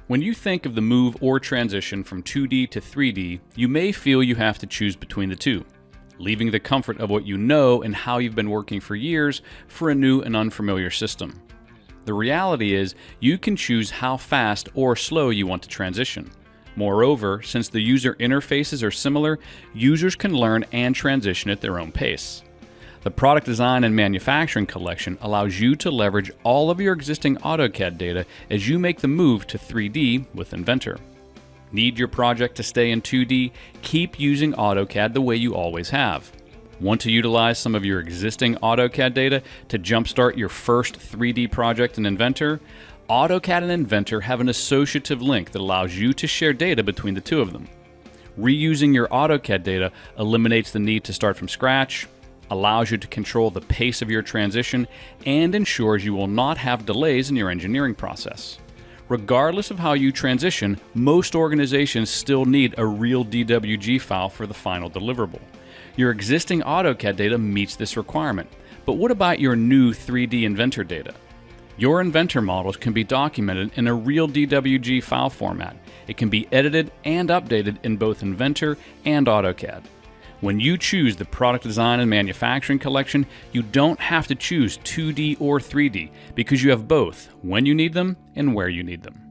When you think of the move or transition from 2D to 3D, you may feel you have to choose between the two, leaving the comfort of what you know and how you've been working for years for a new and unfamiliar system. The reality is, you can choose how fast or slow you want to transition. Moreover, since the user interfaces are similar, users can learn and transition at their own pace. The Product Design and Manufacturing collection allows you to leverage all of your existing AutoCAD data as you make the move to 3D with Inventor. Need your project to stay in 2D? Keep using AutoCAD the way you always have. Want to utilize some of your existing AutoCAD data to jumpstart your first 3D project in Inventor? AutoCAD and Inventor have an associative link that allows you to share data between the two of them. Reusing your AutoCAD data eliminates the need to start from scratch, allows you to control the pace of your transition, and ensures you will not have delays in your engineering process. Regardless of how you transition, most organizations still need a real DWG file for the final deliverable. Your existing AutoCAD data meets this requirement, but what about your new 3D Inventor data? Your Inventor models can be documented in a real DWG file format. It can be edited and updated in both Inventor and AutoCAD. When you choose the Product Design and Manufacturing collection, you don't have to choose 2D or 3D because you have both when you need them and where you need them.